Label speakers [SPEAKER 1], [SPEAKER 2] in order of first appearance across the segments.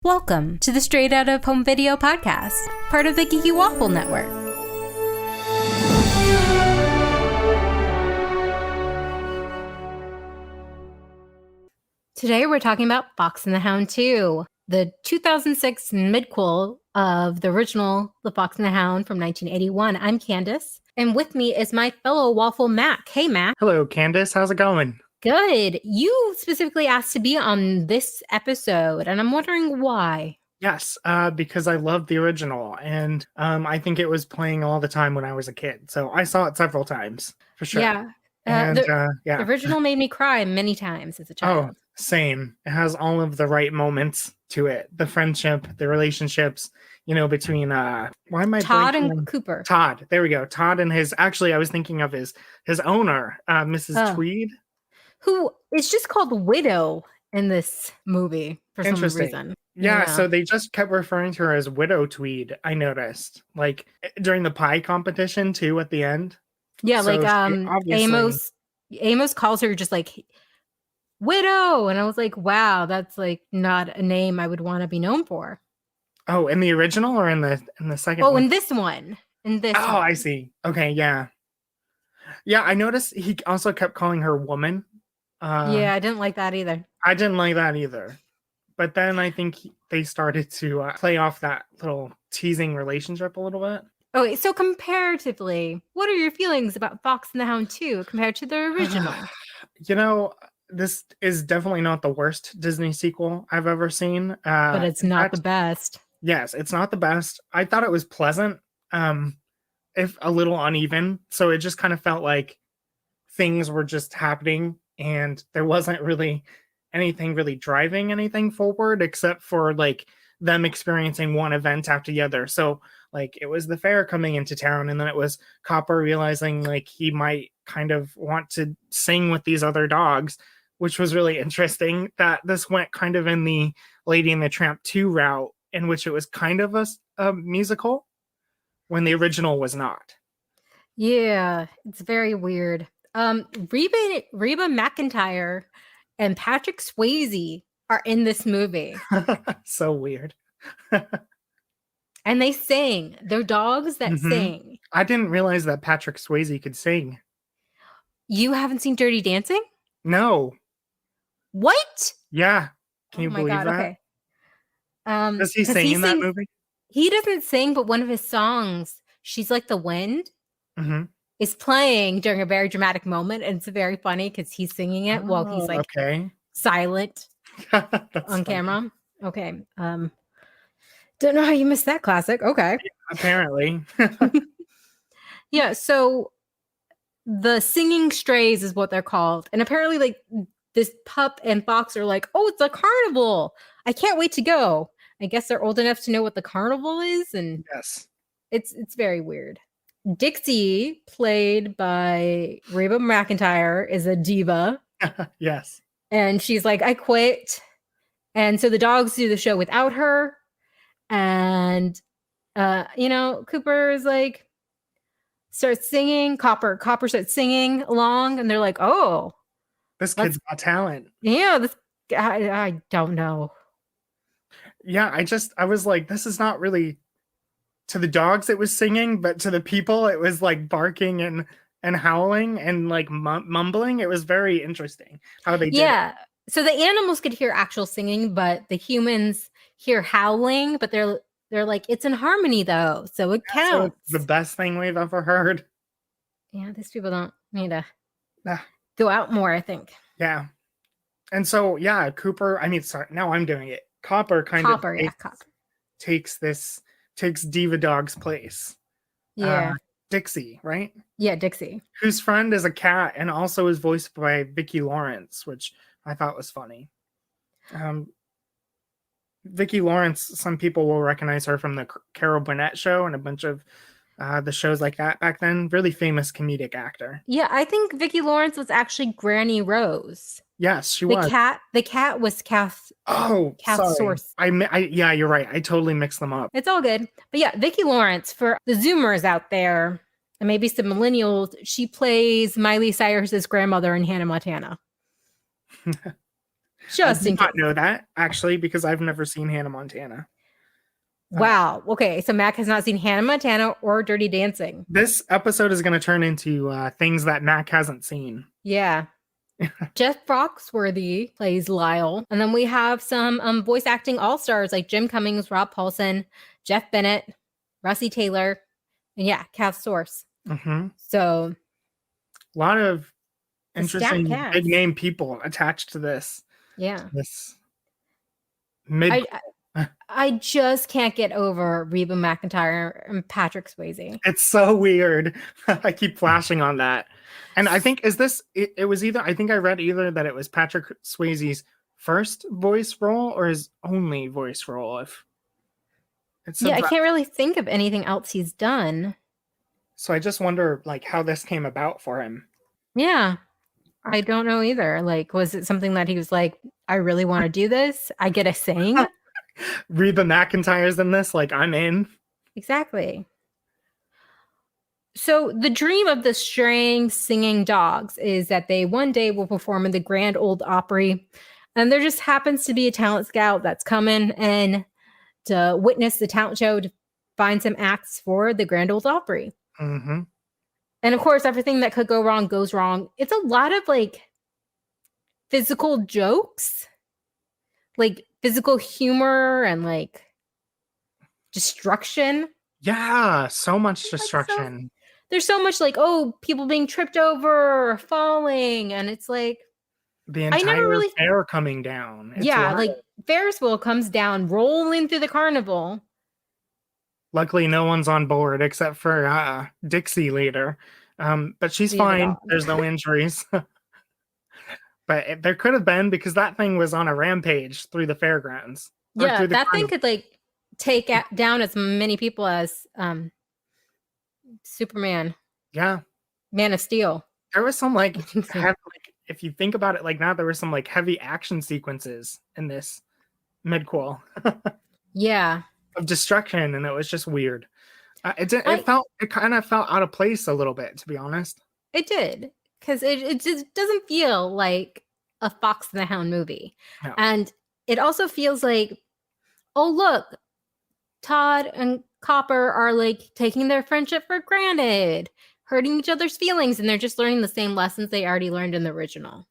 [SPEAKER 1] Welcome to the Straight Out of Home Video podcast, part of the Geeky Waffle Network. Today we're talking about Fox and the Hound 2, the 2006 midquel of the original The Fox and the Hound from 1981. I'm Candace, and with me is my fellow waffle Mack. Hey, Mack.
[SPEAKER 2] Hello, Candace. How's it going?
[SPEAKER 1] Good. You specifically asked to be on this episode, and I'm wondering why.
[SPEAKER 2] Yes, because I love the original, and I think it was playing all the time when I was a kid. So I saw it several times, for sure.
[SPEAKER 1] Yeah.
[SPEAKER 2] And
[SPEAKER 1] the original made me cry many times as a child.
[SPEAKER 2] Oh, same. It has all of the right moments to it. The friendship, the relationships, between why am I
[SPEAKER 1] Todd
[SPEAKER 2] blanking
[SPEAKER 1] and
[SPEAKER 2] on-
[SPEAKER 1] Cooper.
[SPEAKER 2] Todd. There we go. Todd and I was thinking of his owner, Mrs. Tweed.
[SPEAKER 1] Who is just called Widow in this movie for some reason.
[SPEAKER 2] Yeah, so they just kept referring to her as Widow Tweed, I noticed. Like during the pie competition too at the end.
[SPEAKER 1] Yeah,
[SPEAKER 2] So
[SPEAKER 1] Amos calls her just like Widow, and I was like, wow, that's like not a name I would want to be known for.
[SPEAKER 2] Oh, in the original or in the second
[SPEAKER 1] one?
[SPEAKER 2] Oh,
[SPEAKER 1] in this one.
[SPEAKER 2] I see. Okay, yeah. Yeah, I noticed he also kept calling her woman.
[SPEAKER 1] Yeah, I didn't like that either.
[SPEAKER 2] I didn't like that either. But then I think they started to play off that little teasing relationship a little bit.
[SPEAKER 1] Okay, so comparatively, what are your feelings about Fox and the Hound 2 compared to the original?
[SPEAKER 2] This is definitely not the worst Disney sequel I've ever seen.
[SPEAKER 1] But it's not the best.
[SPEAKER 2] Yes, it's not the best. I thought it was pleasant, if a little uneven. So it just kind of felt like things were just happening and there wasn't really anything really driving anything forward except for like them experiencing one event after the other. So like it was the fair coming into town, and then it was Copper realizing like he might kind of want to sing with these other dogs, which was really interesting that this went kind of in the Lady and the Tramp 2 route, in which it was kind of a musical when the original was not.
[SPEAKER 1] Yeah, it's very weird. Reba McEntire and Patrick Swayze are in this movie.
[SPEAKER 2] So weird.
[SPEAKER 1] And they sing. They're dogs that sing.
[SPEAKER 2] I didn't realize that Patrick Swayze could sing.
[SPEAKER 1] You haven't seen Dirty Dancing?
[SPEAKER 2] No.
[SPEAKER 1] What?
[SPEAKER 2] Yeah. Can you believe that?
[SPEAKER 1] Okay.
[SPEAKER 2] Does he sing in that movie?
[SPEAKER 1] He doesn't sing, but one of his songs, She's Like the Wind, is playing during a very dramatic moment, and it's very funny because he's singing it while he's like silent on camera. Okay. Don't know how you missed that classic. Okay.
[SPEAKER 2] Apparently.
[SPEAKER 1] Yeah, so the Singin Strays is what they're called. And apparently like this pup and fox are like, oh, it's a carnival. I can't wait to go. I guess they're old enough to know what the carnival is. And
[SPEAKER 2] yes,
[SPEAKER 1] it's very weird. Dixie, played by Reba McEntire, is a diva.
[SPEAKER 2] Yes.
[SPEAKER 1] And she's like, I quit. And so the dogs do the show without her. And, Cooper is like, starts singing. Copper starts singing along. And they're like, oh.
[SPEAKER 2] This kid's got talent.
[SPEAKER 1] Yeah, this guy, I don't know.
[SPEAKER 2] Yeah, I was like, this is not really to the dogs it was singing, but to the people it was like barking and howling and like mumbling. It was very interesting how they did it.
[SPEAKER 1] So the animals could hear actual singing, but the humans hear howling, but they're like, it's in harmony though, so it counts. So
[SPEAKER 2] it's the best thing we've ever heard.
[SPEAKER 1] Yeah, these people don't need to go out more, I think.
[SPEAKER 2] Yeah. And so Cooper, now I'm doing it. Copper takes Diva Dog's place.
[SPEAKER 1] Yeah.
[SPEAKER 2] Dixie, right?
[SPEAKER 1] Yeah, Dixie.
[SPEAKER 2] Whose friend is a cat and also is voiced by Vicki Lawrence, which I thought was funny. Vicki Lawrence, some people will recognize her from the Carol Burnett show and a bunch of the shows like that back then. Really famous comedic actor.
[SPEAKER 1] Yeah, I think Vicki Lawrence was actually Granny Rose.
[SPEAKER 2] Yes, she was.
[SPEAKER 1] The cat was Kath.
[SPEAKER 2] Sorry.
[SPEAKER 1] Source.
[SPEAKER 2] Yeah, you're right. I totally mixed them up.
[SPEAKER 1] It's all good. But yeah, Vicki Lawrence, for the Zoomers out there, and maybe some millennials, she plays Miley Cyrus's grandmother in Hannah Montana. Just
[SPEAKER 2] did
[SPEAKER 1] in
[SPEAKER 2] not
[SPEAKER 1] case.
[SPEAKER 2] know that, actually, because I've never seen Hannah Montana.
[SPEAKER 1] Wow. Okay. So Mac has not seen Hannah Montana or Dirty Dancing.
[SPEAKER 2] This episode is going to turn into things that Mac hasn't seen.
[SPEAKER 1] Yeah. Jeff Foxworthy plays Lyle. And then we have some voice acting all-stars like Jim Cummings, Rob Paulson, Jeff Bennett, Russie Taylor, and yeah, cast source.
[SPEAKER 2] Mm-hmm.
[SPEAKER 1] So
[SPEAKER 2] a lot of interesting big name people attached to this.
[SPEAKER 1] Yeah.
[SPEAKER 2] This
[SPEAKER 1] I just can't get over Reba McEntire and Patrick Swayze.
[SPEAKER 2] It's so weird. I keep flashing on that. And I think it was either, I think I read either that it was Patrick Swayze's first voice role or his only voice role.
[SPEAKER 1] I can't really think of anything else he's done.
[SPEAKER 2] So I just wonder like how this came about for him.
[SPEAKER 1] Yeah. I don't know either. Like, was it something that he was like, I really want to do this? I get a sing.
[SPEAKER 2] Reba McEntire's in this, like I'm in.
[SPEAKER 1] Exactly. So the dream of the straying singing dogs is that they one day will perform in the Grand Ole Opry. And there just happens to be a talent scout that's coming and to witness the talent show to find some acts for the Grand Ole Opry.
[SPEAKER 2] Mm-hmm.
[SPEAKER 1] And of course, everything that could go wrong goes wrong. It's a lot of like physical jokes, like physical humor and like destruction.
[SPEAKER 2] Yeah, so much destruction.
[SPEAKER 1] There's so much like, oh, people being tripped over or falling. And it's like,
[SPEAKER 2] the entire fair coming down.
[SPEAKER 1] It's wild. Like Ferris wheel comes down rolling through the carnival.
[SPEAKER 2] Luckily, no one's on board except for Dixie later. But she's fine. There's no injuries. But there could have been because that thing was on a rampage through the fairgrounds.
[SPEAKER 1] Yeah, that thing could like take down as many people as Superman.
[SPEAKER 2] Yeah.
[SPEAKER 1] Man of Steel.
[SPEAKER 2] There was some like, if you think about it like that, there were some like heavy action sequences in this midquel.
[SPEAKER 1] Yeah.
[SPEAKER 2] Of destruction, and it was just weird. It kind of felt out of place a little bit, to be honest.
[SPEAKER 1] It did, because it just doesn't feel like a Fox and the Hound movie. No. And it also feels like, oh, look, Todd and Copper are like taking their friendship for granted, hurting each other's feelings, and they're just learning the same lessons they already learned in the original.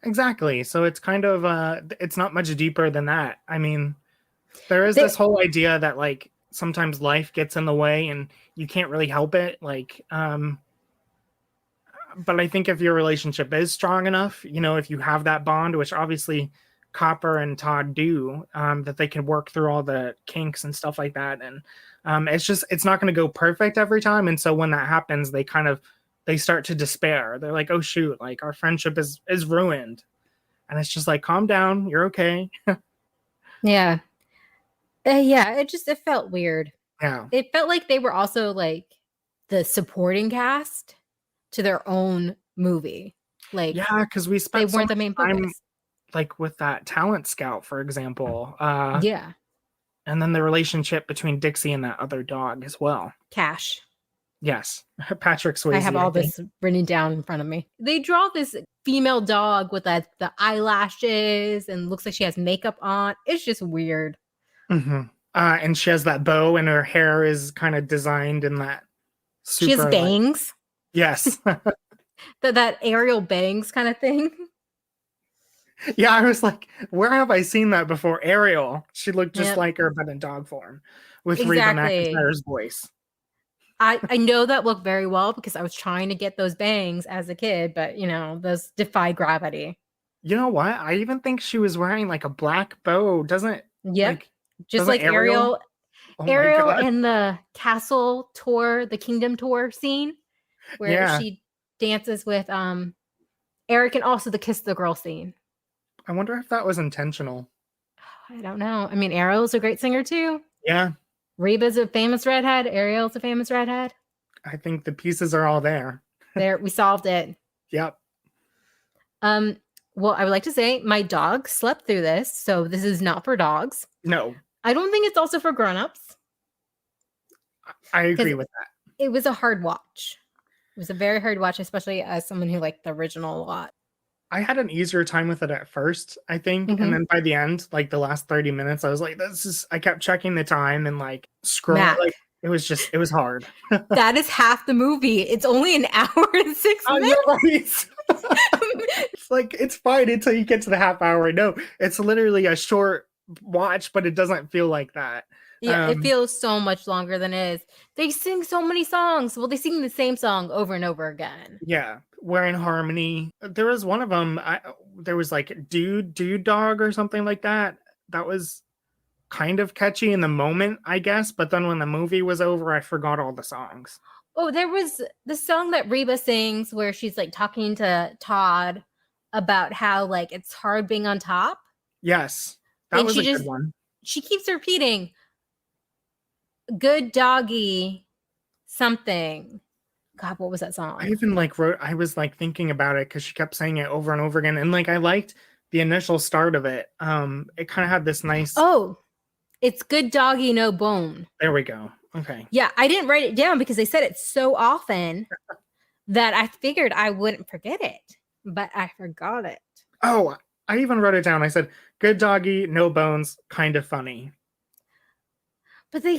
[SPEAKER 2] Exactly. So it's kind of, it's not much deeper than that. I mean, there is this whole idea that like sometimes life gets in the way and you can't really help it. Like, but I think if your relationship is strong enough, you know, if you have that bond, which obviously Copper and Todd do, that they can work through all the kinks and stuff like that. And it's not going to go perfect every time. And so when that happens, they start to despair. They're like, oh shoot, like our friendship is ruined. And it's just like, calm down. You're okay.
[SPEAKER 1] Yeah. It felt weird.
[SPEAKER 2] Yeah.
[SPEAKER 1] It felt like they were also like the supporting cast to their own movie. Like,
[SPEAKER 2] yeah, because we spent
[SPEAKER 1] they weren't the main focus.
[SPEAKER 2] Like with that talent scout, for example.
[SPEAKER 1] Yeah.
[SPEAKER 2] And then the relationship between Dixie and that other dog as well.
[SPEAKER 1] Cash.
[SPEAKER 2] Yes. Patrick Swayze.
[SPEAKER 1] I have all this written down in front of me. They draw this female dog with the eyelashes and looks like she has makeup on. It's just weird.
[SPEAKER 2] Mm-hmm. And she has that bow and her hair is kind of designed in that super,
[SPEAKER 1] she has bangs.
[SPEAKER 2] Like, yes.
[SPEAKER 1] that aerial bangs kind of thing.
[SPEAKER 2] Yeah, I was like, where have I seen that before? Ariel. She looked just like her, but in dog form with Reba McEntire's voice.
[SPEAKER 1] I know that look very well because I was trying to get those bangs as a kid, but you know, those defy gravity.
[SPEAKER 2] You know what? I even think she was wearing like a black bow.
[SPEAKER 1] Just like Ariel. Ariel in the castle tour, the kingdom tour scene where she dances with Eric, and also the kiss the girl scene.
[SPEAKER 2] I wonder if that was intentional.
[SPEAKER 1] I don't know. I mean, Ariel's a great singer too.
[SPEAKER 2] Yeah.
[SPEAKER 1] Reba's a famous redhead. Ariel's a famous redhead.
[SPEAKER 2] I think the pieces are all there.
[SPEAKER 1] We solved it.
[SPEAKER 2] Yep.
[SPEAKER 1] Well, I would like to say my dog slept through this, so this is not for dogs.
[SPEAKER 2] No.
[SPEAKER 1] I don't think it's also for grown-ups.
[SPEAKER 2] I agree with that.
[SPEAKER 1] It was a hard watch. It was a very hard watch, especially as someone who liked the original a lot.
[SPEAKER 2] I had an easier time with it at first, I think. And then by the end, like the last 30 minutes, I was like, I kept checking the time and like scrolling. Like it was hard.
[SPEAKER 1] That is half the movie. It's only an hour and 6 minutes.
[SPEAKER 2] Right. It's like, it's fine until you get to the half hour. No, it's literally a short watch, but it doesn't feel like that.
[SPEAKER 1] Yeah, it feels so much longer than it is. They sing so many songs. Well, they sing the same song over and over again.
[SPEAKER 2] Yeah, we're in harmony. There was one of them. There was like dude dog or something like that. That was kind of catchy in the moment, I guess. But then when the movie was over, I forgot all the songs.
[SPEAKER 1] Oh, there was the song that Reba sings where she's like talking to Todd about how like it's hard being on top.
[SPEAKER 2] Yes, that was a good one.
[SPEAKER 1] She keeps repeating, good doggy something. God, what was that song?
[SPEAKER 2] I even I was like thinking about it because she kept saying it over and over again. And like I liked the initial start of it. It kind of had this nice
[SPEAKER 1] it's good doggy, no bone.
[SPEAKER 2] There we go. Okay.
[SPEAKER 1] Yeah, I didn't write it down because they said it so often that I figured I wouldn't forget it, but I forgot it.
[SPEAKER 2] Oh, I even wrote it down. I said, good doggy, no bones, kind of funny.
[SPEAKER 1] But they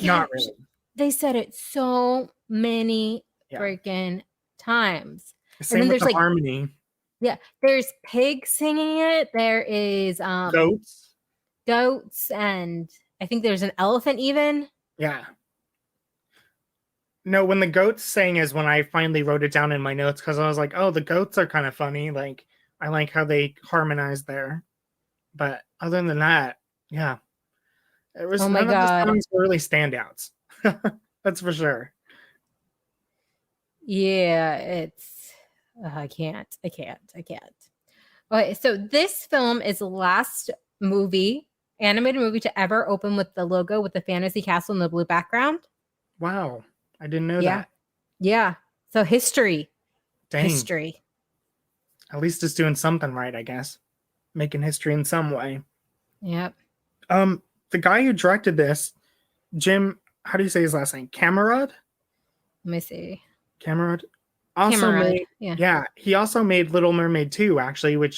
[SPEAKER 1] said it so many freaking times.
[SPEAKER 2] Same and then there's harmony.
[SPEAKER 1] Yeah, there's pigs singing it. There is goats, and I think there's an elephant even.
[SPEAKER 2] Yeah. No, when the goats sang is when I finally wrote it down in my notes because I was like, oh, the goats are kind of funny. Like, I like how they harmonize there. But other than that, yeah. It was none of the songs were really standouts. That's for sure.
[SPEAKER 1] Yeah, it's I can't. Okay, so this film is the last animated movie to ever open with the logo with the fantasy castle in the blue background.
[SPEAKER 2] Wow. I didn't know that.
[SPEAKER 1] Yeah. So history.
[SPEAKER 2] Dang.
[SPEAKER 1] History.
[SPEAKER 2] At least it's doing something right, I guess. Making history in some way.
[SPEAKER 1] Yep.
[SPEAKER 2] The guy who directed this, Jim, how do you say his last name? Camerad?
[SPEAKER 1] Let me see.
[SPEAKER 2] Camerad. He also made Little Mermaid 2, actually,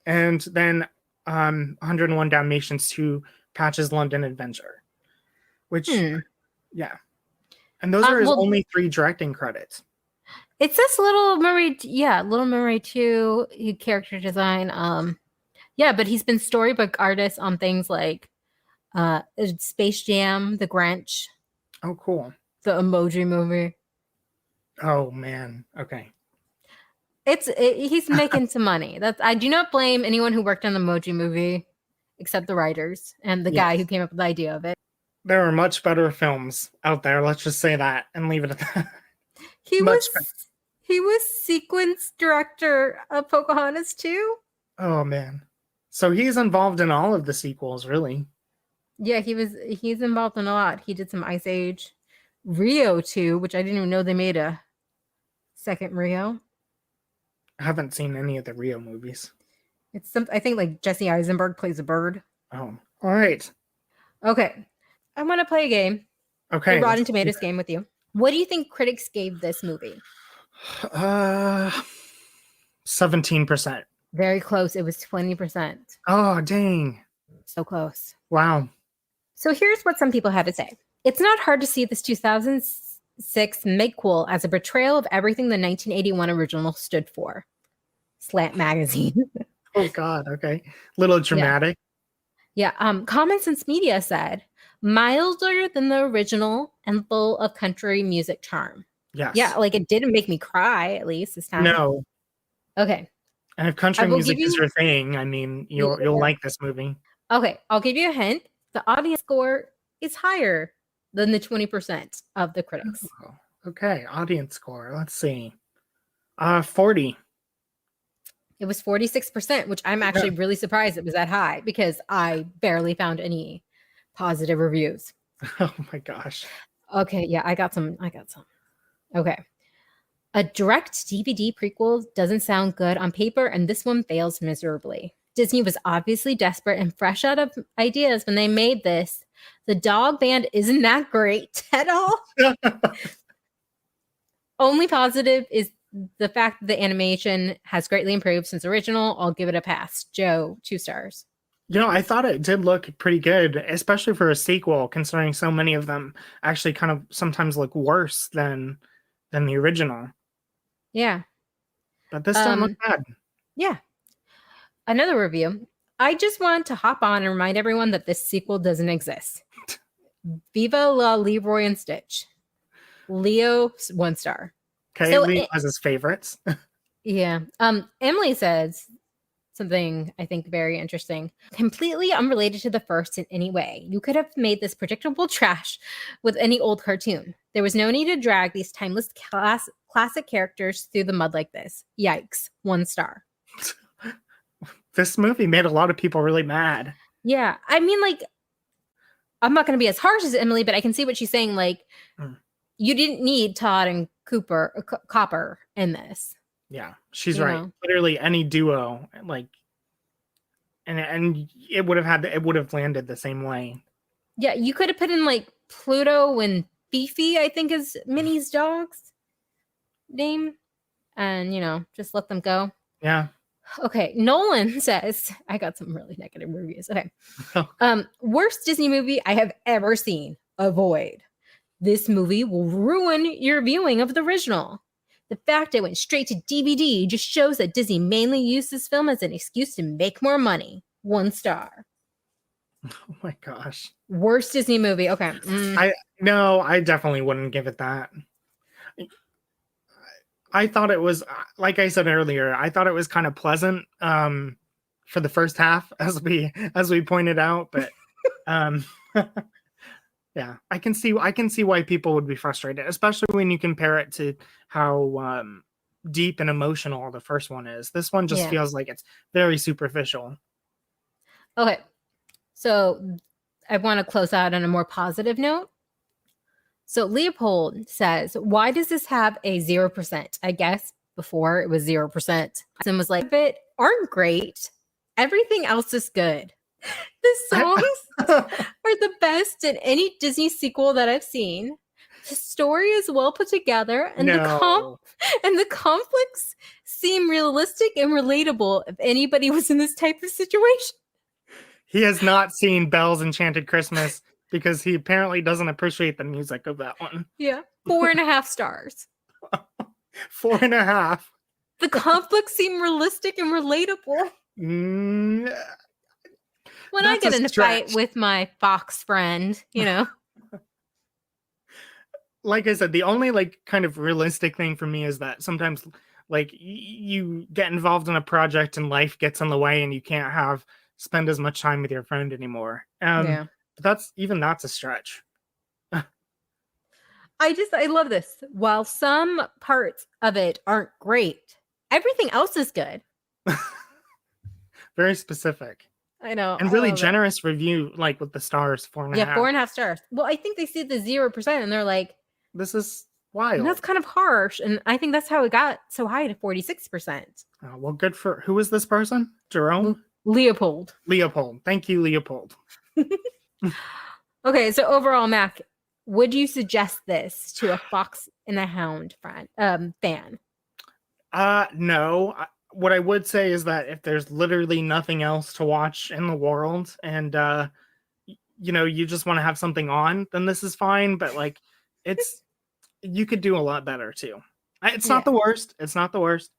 [SPEAKER 2] and then 101 Dalmatians 2, Patch's London Adventure. Yeah. And those are his only 3 directing credits.
[SPEAKER 1] It says Little Mermaid, Little Mermaid 2, character design. But he's been storybook artist on things like Space Jam, The Grinch.
[SPEAKER 2] Oh, cool.
[SPEAKER 1] The Emoji Movie.
[SPEAKER 2] Oh, man. Okay.
[SPEAKER 1] He's making some money. I do not blame anyone who worked on the Emoji Movie, except the writers and the guy who came up with the idea of it.
[SPEAKER 2] There are much better films out there. Let's just say that and leave it at that.
[SPEAKER 1] He was sequence director of Pocahontas too.
[SPEAKER 2] Oh man. So he's involved in all of the sequels, really.
[SPEAKER 1] Yeah, he's involved in a lot. He did some Ice Age. Rio 2, which I didn't even know they made a second Rio.
[SPEAKER 2] I haven't seen any of the Rio movies.
[SPEAKER 1] It's I think like Jesse Eisenberg plays a bird.
[SPEAKER 2] Oh, all right.
[SPEAKER 1] Okay. I want to play a game.
[SPEAKER 2] Okay.
[SPEAKER 1] A Rotten Tomatoes game with you. What do you think critics gave this movie?
[SPEAKER 2] 17%.
[SPEAKER 1] Very close. It was 20%.
[SPEAKER 2] Oh, dang.
[SPEAKER 1] So close.
[SPEAKER 2] Wow.
[SPEAKER 1] So here's what some people had to say. It's not hard to see this 2006 Make-Cool as a betrayal of everything the 1981 original stood for. Slant Magazine.
[SPEAKER 2] Oh, God. Okay. Little dramatic.
[SPEAKER 1] Yeah. Common Sense Media said, milder than the original and full of country music charm.
[SPEAKER 2] Yes.
[SPEAKER 1] Yeah, like it didn't make me cry, at least this time.
[SPEAKER 2] No.
[SPEAKER 1] Okay.
[SPEAKER 2] And if country music is your thing, I mean, you'll like this movie.
[SPEAKER 1] Okay, I'll give you a hint. The audience score is higher than the 20% of the critics.
[SPEAKER 2] Oh, okay, audience score. Let's see. 40.
[SPEAKER 1] It was 46%, which I'm actually really surprised it was that high because I barely found any positive reviews.
[SPEAKER 2] Oh my gosh.
[SPEAKER 1] Okay, yeah, I got some. Okay. A direct DVD prequel doesn't sound good on paper, and this one fails miserably. Disney was obviously desperate and fresh out of ideas when they made this. The dog band isn't that great at all. Only positive is the fact that the animation has greatly improved since original, I'll give it a pass. Joe, 2 stars.
[SPEAKER 2] I thought it did look pretty good, especially for a sequel, considering so many of them actually kind of sometimes look worse than the original.
[SPEAKER 1] Yeah.
[SPEAKER 2] But this didn't look bad.
[SPEAKER 1] Yeah. Another review. I just want to hop on and remind everyone that this sequel doesn't exist. Viva la Leroy and Stitch. Leo, 1 star.
[SPEAKER 2] Okay, so Leo has his favorites.
[SPEAKER 1] Yeah. Emily says something I think very interesting. Completely unrelated to the first in any way. You could have made this predictable trash with any old cartoon. There was no need to drag these timeless classic characters through the mud like this. Yikes. 1 star.
[SPEAKER 2] This movie made a lot of people really mad.
[SPEAKER 1] Yeah. I mean, like, I'm not going to be as harsh as Emily, but I can see what she's saying. Like, you didn't need Todd and Copper in this.
[SPEAKER 2] Yeah, she's right. Literally any duo, like, and it would have landed the same way.
[SPEAKER 1] Yeah, you could have put in like Pluto and Fifi, I think is Minnie's dog's name, and just let them go.
[SPEAKER 2] Yeah.
[SPEAKER 1] Okay, Nolan says I got some really negative reviews. Okay, worst Disney movie I have ever seen. Avoid. This movie will ruin your viewing of the original. The fact it went straight to DVD just shows that Disney mainly used this film as an excuse to make more money. 1 star.
[SPEAKER 2] Oh my gosh.
[SPEAKER 1] Worst Disney movie. Okay.
[SPEAKER 2] I definitely wouldn't give it that. I thought it was, like I said earlier, I thought it was kind of pleasant for the first half, as we pointed out, but yeah, I can see why people would be frustrated, especially when you compare it to how deep and emotional the first one is. This one just feels like it's very superficial.
[SPEAKER 1] Okay, so I want to close out on a more positive note. So Leopold says, why does this have a 0%? I guess before it was 0%. And was like, but aren't great. Everything else is good. The songs are the best in any Disney sequel that I've seen. The story is well put together, and the conflicts seem realistic and relatable if anybody was in this type of situation.
[SPEAKER 2] He has not seen Belle's Enchanted Christmas because he apparently doesn't appreciate the music of that one.
[SPEAKER 1] Yeah. 4.5 stars.
[SPEAKER 2] 4.5.
[SPEAKER 1] The conflicts seem realistic and relatable. When I get in a fight with my fox friend,
[SPEAKER 2] Like I said, the only kind of realistic thing for me is that sometimes you get involved in a project and life gets in the way and you can't spend as much time with your friend anymore. But that's a stretch.
[SPEAKER 1] I love this. While some parts of it aren't great, everything else is good.
[SPEAKER 2] Very specific.
[SPEAKER 1] I know.
[SPEAKER 2] And really generous review, with the stars, 4.5.
[SPEAKER 1] Yeah, 4.5 stars. Well, I think they see the 0% and they're like,
[SPEAKER 2] this is wild.
[SPEAKER 1] That's kind of harsh. And I think that's how it got so high to 46%.
[SPEAKER 2] Oh, well, good for, who is this person? Jerome?
[SPEAKER 1] Leopold.
[SPEAKER 2] Thank you, Leopold.
[SPEAKER 1] Okay, so overall, Mac, would you suggest this to a Fox and the Hound fan?
[SPEAKER 2] No. What I would say is that if there's literally nothing else to watch in the world and you just want to have something on, then this is fine, but you could do a lot better too. It's not the worst. It's not the worst.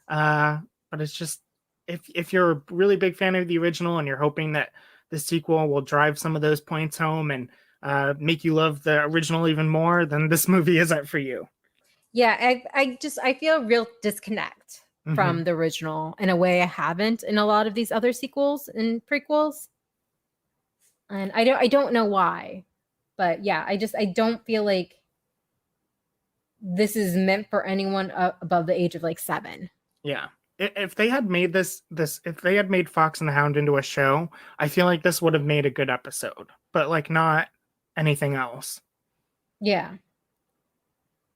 [SPEAKER 2] But it's just if you're a really big fan of the original and you're hoping that the sequel will drive some of those points home and make you love the original even more, then this movie isn't for you.
[SPEAKER 1] Yeah, I feel a real disconnect from the original in a way I haven't in a lot of these other sequels and prequels. And I don't know why, but yeah, I don't feel like this is meant for anyone above the age of 7.
[SPEAKER 2] Yeah. If they had made if they had made Fox and the Hound into a show, I feel like this would have made a good episode, but not anything else.
[SPEAKER 1] Yeah.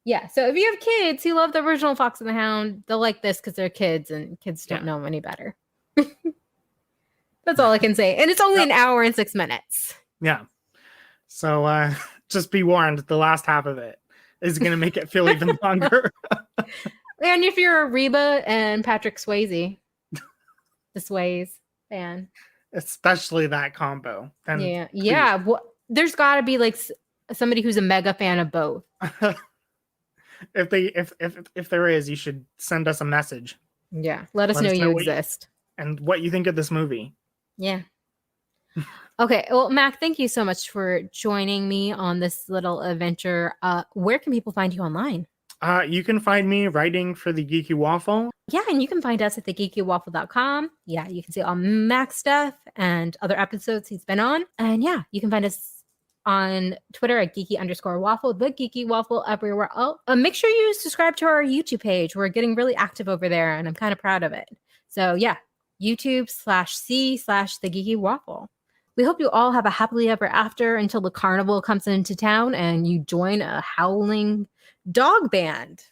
[SPEAKER 1] Yeah. So if you have kids who love the original Fox and the Hound, they'll like this because they're kids and kids don't know any better. That's all I can say. And it's only an hour and 6 minutes.
[SPEAKER 2] Yeah. So just be warned, the last half of it is going to make it feel even longer.
[SPEAKER 1] And if you're a Reba and Patrick Swayze, the Swayze fan.
[SPEAKER 2] Especially that combo. Then
[SPEAKER 1] yeah. There's got to be like somebody who's a mega fan of both.
[SPEAKER 2] If there is, you should send us a message.
[SPEAKER 1] Yeah, let us know you exist.
[SPEAKER 2] And what you think of this movie.
[SPEAKER 1] Yeah. Okay, well, Mac, thank you so much for joining me on this little adventure. Where can people find you online?
[SPEAKER 2] You can find me writing for the Geeky Waffle.
[SPEAKER 1] Yeah, and you can find us at thegeekywaffle.com. Yeah, you can see all Mac's stuff and other episodes he's been on. And yeah, you can find us on Twitter at geeky_waffle, the Geeky Waffle everywhere. Oh, make sure you subscribe to our YouTube page. We're getting really active over there, and I'm kind of proud of it. So yeah, YouTube/C/the Geeky Waffle. We hope you all have a happily ever after until the carnival comes into town and you join a howling dog band.